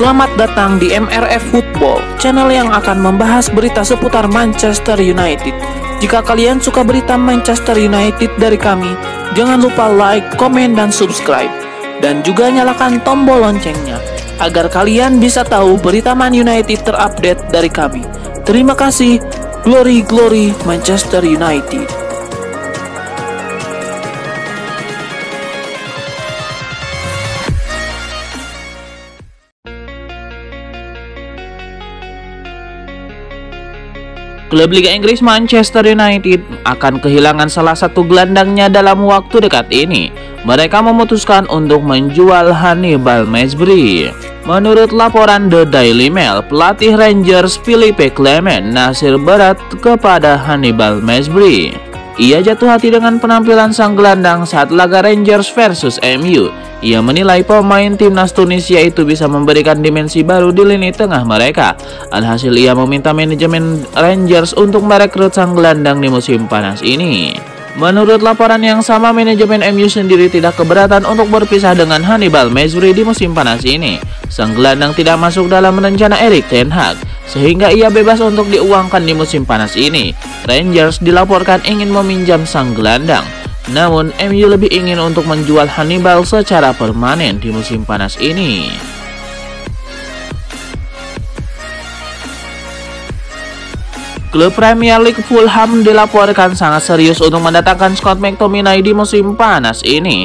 Selamat datang di MRF Football, channel yang akan membahas berita seputar Manchester United. Jika kalian suka berita Manchester United dari kami, jangan lupa like, komen, dan subscribe. Dan juga nyalakan tombol loncengnya, agar kalian bisa tahu berita Man United terupdate dari kami. Terima kasih, Glory Glory Manchester United. Klub Liga Inggris Manchester United akan kehilangan salah satu gelandangnya dalam waktu dekat ini. Mereka memutuskan untuk menjual Hannibal Mejbri. Menurut laporan The Daily Mail, pelatih Rangers Philippe Clement nasir berat kepada Hannibal Mejbri. Ia jatuh hati dengan penampilan sang gelandang saat laga Rangers versus MU. Ia menilai pemain timnas Tunisia itu bisa memberikan dimensi baru di lini tengah mereka. Alhasil ia meminta manajemen Rangers untuk merekrut sang gelandang di musim panas ini. Menurut laporan yang sama, manajemen MU sendiri tidak keberatan untuk berpisah dengan Hannibal Mejbri di musim panas ini. Sang gelandang tidak masuk dalam rencana Erik ten Hag, sehingga ia bebas untuk diuangkan di musim panas ini. Rangers dilaporkan ingin meminjam sang gelandang, namun MU lebih ingin untuk menjual Hannibal secara permanen di musim panas ini. Klub Premier League Fulham dilaporkan sangat serius untuk mendatangkan Scott McTominay di musim panas ini.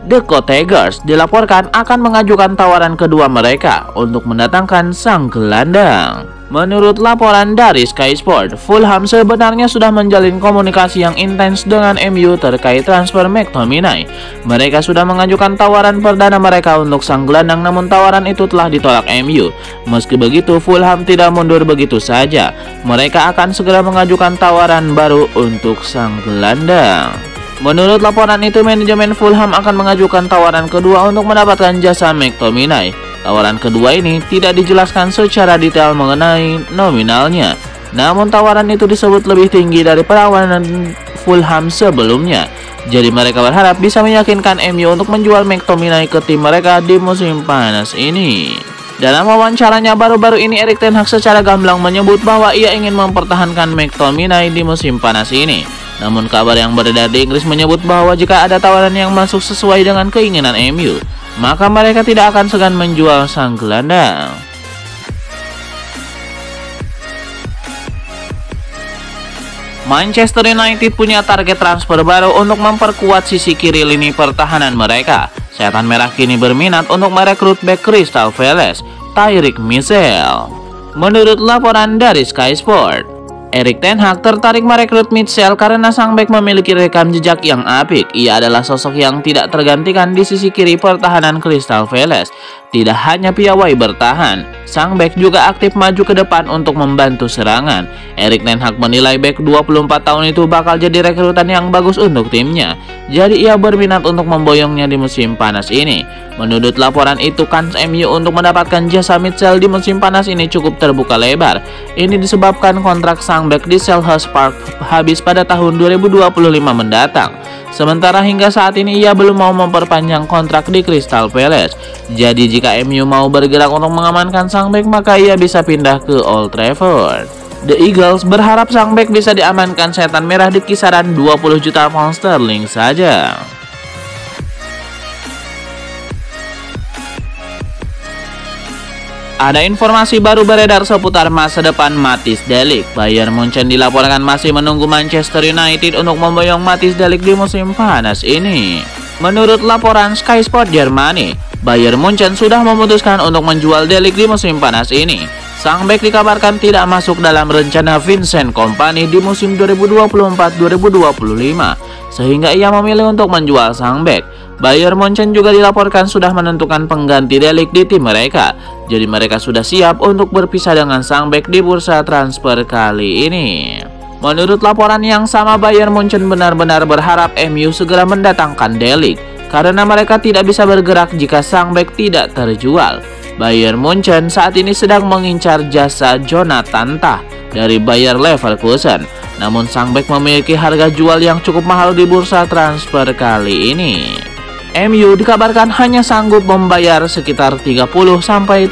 The Cottagers dilaporkan akan mengajukan tawaran kedua mereka untuk mendatangkan sang gelandang. Menurut laporan dari Sky Sport, Fulham sebenarnya sudah menjalin komunikasi yang intens dengan MU terkait transfer McTominay. Mereka sudah mengajukan tawaran perdana mereka untuk sang gelandang, namun tawaran itu telah ditolak MU. Meski begitu, Fulham tidak mundur begitu saja. Mereka akan segera mengajukan tawaran baru untuk sang gelandang. Menurut laporan itu, manajemen Fulham akan mengajukan tawaran kedua untuk mendapatkan jasa McTominay. Tawaran kedua ini tidak dijelaskan secara detail mengenai nominalnya, namun tawaran itu disebut lebih tinggi dari penawaran Fulham sebelumnya. Jadi mereka berharap bisa meyakinkan MU untuk menjual McTominay ke tim mereka di musim panas ini. Dalam wawancaranya baru-baru ini, Erik ten Hag secara gamblang menyebut bahwa ia ingin mempertahankan McTominay di musim panas ini. Namun kabar yang beredar di Inggris menyebut bahwa jika ada tawaran yang masuk sesuai dengan keinginan MU, maka mereka tidak akan segan menjual sang gelandang. Manchester United punya target transfer baru untuk memperkuat sisi kiri lini pertahanan mereka. Setan Merah kini berminat untuk merekrut bek Crystal Palace, Tyrick Mitchell. Menurut laporan dari Sky Sport, Erik ten Hag tertarik merekrut Mitchell karena sang bek memiliki rekam jejak yang apik. Ia adalah sosok yang tidak tergantikan di sisi kiri pertahanan Crystal Palace. Tidak hanya piawai bertahan, sang bek juga aktif maju ke depan untuk membantu serangan. Erik ten Hag menilai bek 24 tahun itu bakal jadi rekrutan yang bagus untuk timnya. Jadi ia berminat untuk memboyongnya di musim panas ini. Menurut laporan itu, kans MU untuk mendapatkan jasa Mitchell di musim panas ini cukup terbuka lebar. Ini disebabkan kontrak sang bek di Selhurst Park habis pada tahun 2025 mendatang. Sementara hingga saat ini ia belum mau memperpanjang kontrak di Crystal Palace. Jadi jika MU mau bergerak untuk mengamankan sang bek, maka ia bisa pindah ke Old Trafford. The Eagles berharap sang bek bisa diamankan Setan Merah di kisaran 20 juta pound sterling saja. Ada informasi baru beredar seputar masa depan Matthijs de Ligt. Bayern Munchen dilaporkan masih menunggu Manchester United untuk memboyong Matthijs de Ligt di musim panas ini. Menurut laporan Sky Sport Germany, Bayern Munchen sudah memutuskan untuk menjual de Ligt di musim panas ini. Sang bek dikabarkan tidak masuk dalam rencana Vincent Kompany di musim 2024-2025, sehingga ia memilih untuk menjual sang bek. Bayern Munchen juga dilaporkan sudah menentukan pengganti de Ligt di tim mereka. Jadi mereka sudah siap untuk berpisah dengan sang bek di bursa transfer kali ini. Menurut laporan yang sama, Bayern Munchen benar-benar berharap MU segera mendatangkan de Ligt, karena mereka tidak bisa bergerak jika sang bek tidak terjual. Bayern Munchen saat ini sedang mengincar jasa Jonathan Tah dari Bayer Leverkusen. Namun sang bek memiliki harga jual yang cukup mahal di bursa transfer kali ini. MU dikabarkan hanya sanggup membayar sekitar 30-35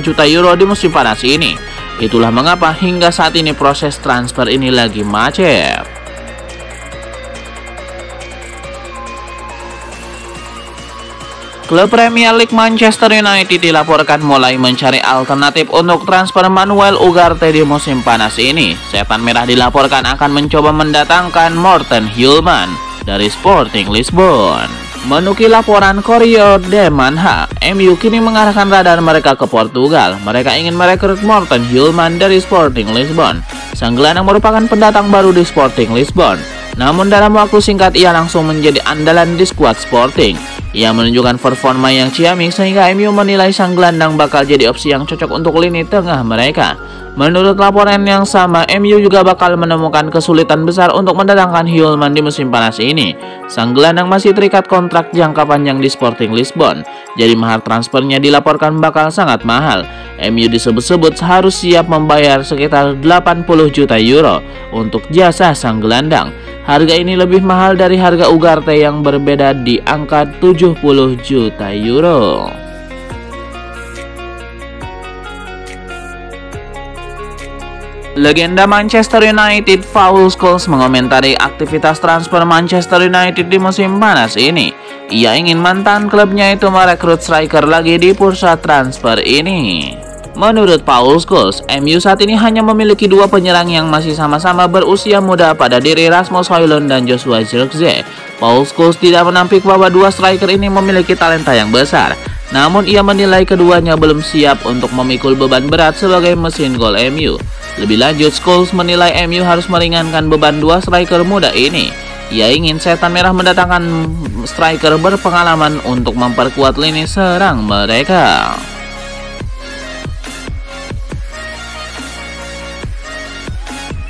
juta euro di musim panas ini. Itulah mengapa hingga saat ini proses transfer ini lagi macet. Klub Premier League Manchester United dilaporkan mulai mencari alternatif untuk transfer Manuel Ugarte di musim panas ini. Setan Merah dilaporkan akan mencoba mendatangkan Morten Hjulmand dari Sporting Lisbon. Menukil laporan Corriere della Manha, MU kini mengarahkan radar mereka ke Portugal. Mereka ingin merekrut Morten Hjulmand dari Sporting Lisbon. Sang gelandang merupakan pendatang baru di Sporting Lisbon. Namun dalam waktu singkat ia langsung menjadi andalan di skuad Sporting. Ia menunjukkan performa yang ciamik sehingga MU menilai sang gelandang bakal jadi opsi yang cocok untuk lini tengah mereka. Menurut laporan yang sama, MU juga bakal menemukan kesulitan besar untuk mendatangkan Hjulmand di musim panas ini. Sang gelandang masih terikat kontrak jangka panjang di Sporting Lisbon, jadi mahar transfernya dilaporkan bakal sangat mahal. MU disebut-sebut harus siap membayar sekitar 80 juta euro untuk jasa sang gelandang. Harga ini lebih mahal dari harga Ugarte yang berbeda di angka 70 juta euro. Legenda Manchester United Paul Scholes mengomentari aktivitas transfer Manchester United di musim panas ini. Ia ingin mantan klubnya itu merekrut striker lagi di bursa transfer ini. Menurut Paul Scholes, MU saat ini hanya memiliki dua penyerang yang masih sama-sama berusia muda pada diri Rasmus Højlund dan Joshua Zirkzee. Paul Scholes tidak menampik bahwa dua striker ini memiliki talenta yang besar. Namun ia menilai keduanya belum siap untuk memikul beban berat sebagai mesin gol MU. Lebih lanjut, Scholes menilai MU harus meringankan beban dua striker muda ini. Ia ingin Setan Merah mendatangkan striker berpengalaman untuk memperkuat lini serang mereka.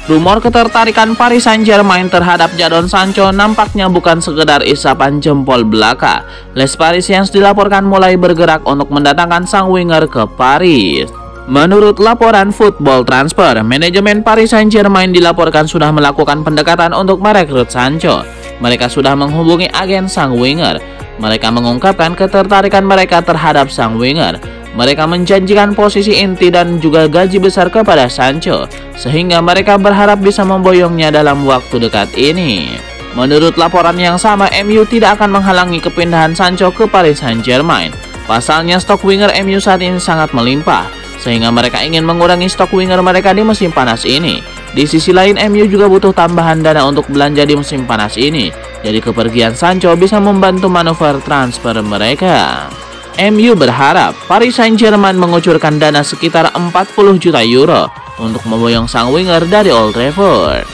Rumor ketertarikan Paris Saint-Germain terhadap Jadon Sancho nampaknya bukan sekedar isapan jempol belaka. Les Parisiens dilaporkan mulai bergerak untuk mendatangkan sang winger ke Paris. Menurut laporan Football Transfer, manajemen Paris Saint-Germain dilaporkan sudah melakukan pendekatan untuk merekrut Sancho. Mereka sudah menghubungi agen sang winger. Mereka mengungkapkan ketertarikan mereka terhadap sang winger. Mereka menjanjikan posisi inti dan juga gaji besar kepada Sancho, sehingga mereka berharap bisa memboyongnya dalam waktu dekat ini. Menurut laporan yang sama, MU tidak akan menghalangi kepindahan Sancho ke Paris Saint-Germain. Pasalnya stok winger MU saat ini sangat melimpah, sehingga mereka ingin mengurangi stok winger mereka di musim panas ini. Di sisi lain, MU juga butuh tambahan dana untuk belanja di musim panas ini. Jadi kepergian Sancho bisa membantu manuver transfer mereka. MU berharap Paris Saint-Germain mengucurkan dana sekitar 40 juta euro untuk memboyong sang winger dari Old Trafford.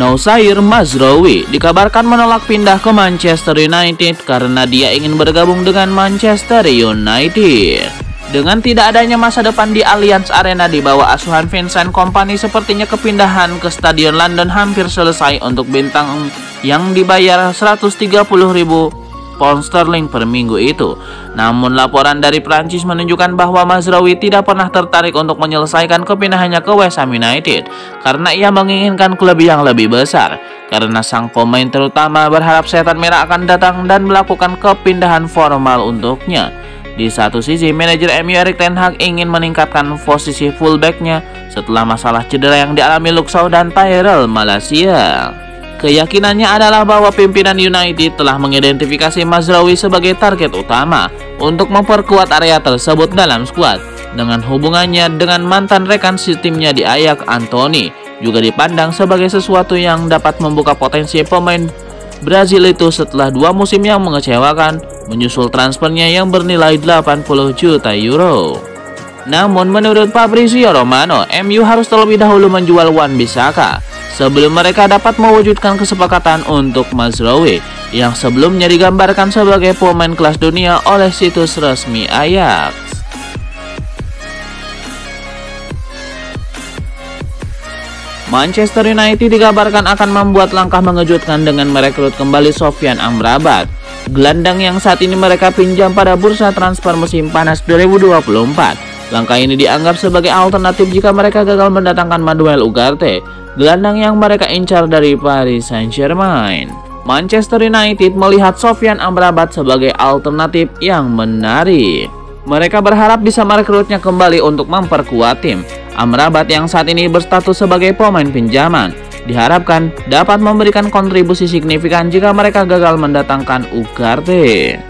Noussair Mazraoui dikabarkan menolak pindah ke Manchester United karena dia ingin bergabung dengan Manchester United. Dengan tidak adanya masa depan di Allianz Arena di bawah asuhan Vincent Kompany, sepertinya kepindahan ke Stadion London hampir selesai untuk bintang yang dibayar 130.000 pound sterling per minggu itu. Namun laporan dari Prancis menunjukkan bahwa Mazraoui tidak pernah tertarik untuk menyelesaikan kepindahannya ke West Ham United karena ia menginginkan klub yang lebih besar. Karena sang pemain terutama berharap Setan Merah akan datang dan melakukan kepindahan formal untuknya. Di satu sisi, manajer MU Erik ten Hag ingin meningkatkan posisi fullbacknya setelah masalah cedera yang dialami Luke Shaw dan Tyrell Malacia. Keyakinannya adalah bahwa pimpinan United telah mengidentifikasi Mazraoui sebagai target utama untuk memperkuat area tersebut dalam skuad. Dengan hubungannya dengan mantan rekan timnya di Ajax, Anthony juga dipandang sebagai sesuatu yang dapat membuka potensi pemain Brazil itu setelah dua musim yang mengecewakan, menyusul transfernya yang bernilai 80 juta euro. Namun menurut Fabrizio Romano, MU harus terlebih dahulu menjual Wan-Bissaka sebelum mereka dapat mewujudkan kesepakatan untuk Mazraoui yang sebelumnya digambarkan sebagai pemain kelas dunia oleh situs resmi Ajax. Manchester United dikabarkan akan membuat langkah mengejutkan dengan merekrut kembali Sofyan Amrabat, gelandang yang saat ini mereka pinjam pada bursa transfer musim panas 2024. Langkah ini dianggap sebagai alternatif jika mereka gagal mendatangkan Manuel Ugarte, gelandang yang mereka incar dari Paris Saint-Germain. Manchester United melihat Sofyan Amrabat sebagai alternatif yang menarik. Mereka berharap bisa merekrutnya kembali untuk memperkuat tim. Amrabat yang saat ini berstatus sebagai pemain pinjaman diharapkan dapat memberikan kontribusi signifikan jika mereka gagal mendatangkan Ugarte.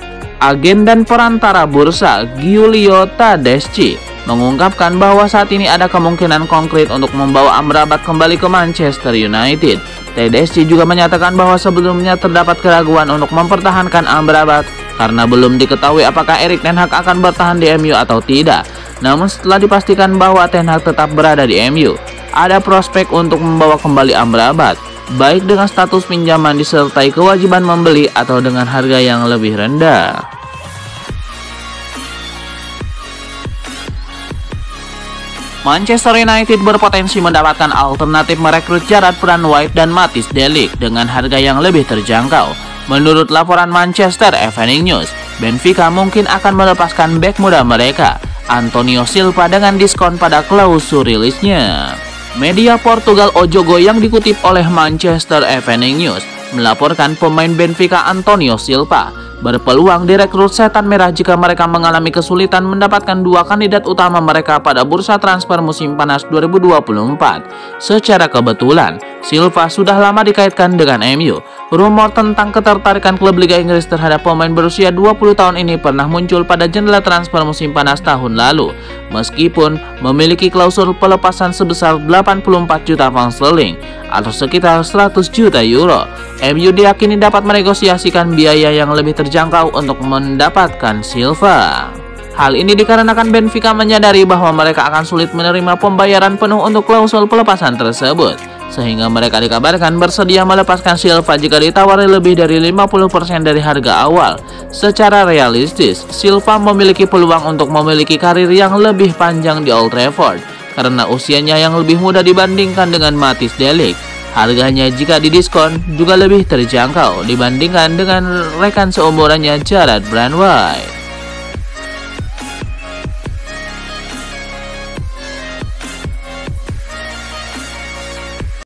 Agen dan perantara bursa Giulio Tedeschi mengungkapkan bahwa saat ini ada kemungkinan konkret untuk membawa Amrabat kembali ke Manchester United. Tedeschi juga menyatakan bahwa sebelumnya terdapat keraguan untuk mempertahankan Amrabat karena belum diketahui apakah Erik ten Hag akan bertahan di MU atau tidak. Namun setelah dipastikan bahwa ten Hag tetap berada di MU, ada prospek untuk membawa kembali Amrabat, baik dengan status pinjaman disertai kewajiban membeli atau dengan harga yang lebih rendah. Manchester United berpotensi mendapatkan alternatif merekrut Jarrad Brandt dan Matthijs de Ligt dengan harga yang lebih terjangkau. Menurut laporan Manchester Evening News, Benfica mungkin akan melepaskan bek muda mereka, Antonio Silva, dengan diskon pada klausul rilisnya. Media Portugal O Jogo yang dikutip oleh Manchester Evening News melaporkan pemain Benfica Antonio Silva berpeluang direkrut setan merah jika mereka mengalami kesulitan mendapatkan dua kandidat utama mereka pada bursa transfer musim panas 2024. Secara kebetulan, Silva sudah lama dikaitkan dengan MU. Rumor tentang ketertarikan klub Liga Inggris terhadap pemain berusia 20 tahun ini pernah muncul pada jendela transfer musim panas tahun lalu. Meskipun memiliki klausul pelepasan sebesar 84 juta pound sterling atau sekitar 100 juta euro, MU diyakini dapat menegosiasikan biaya yang lebih terjangkau untuk mendapatkan Silva. Hal ini dikarenakan Benfica menyadari bahwa mereka akan sulit menerima pembayaran penuh untuk klausul pelepasan tersebut, sehingga mereka dikabarkan bersedia melepaskan Silva jika ditawari lebih dari 50% dari harga awal. Secara realistis, Silva memiliki peluang untuk memiliki karir yang lebih panjang di Old Trafford karena usianya yang lebih muda dibandingkan dengan Matthijs de Ligt. Harganya jika didiskon juga lebih terjangkau dibandingkan dengan rekan seumurannya Jarrad Brandt.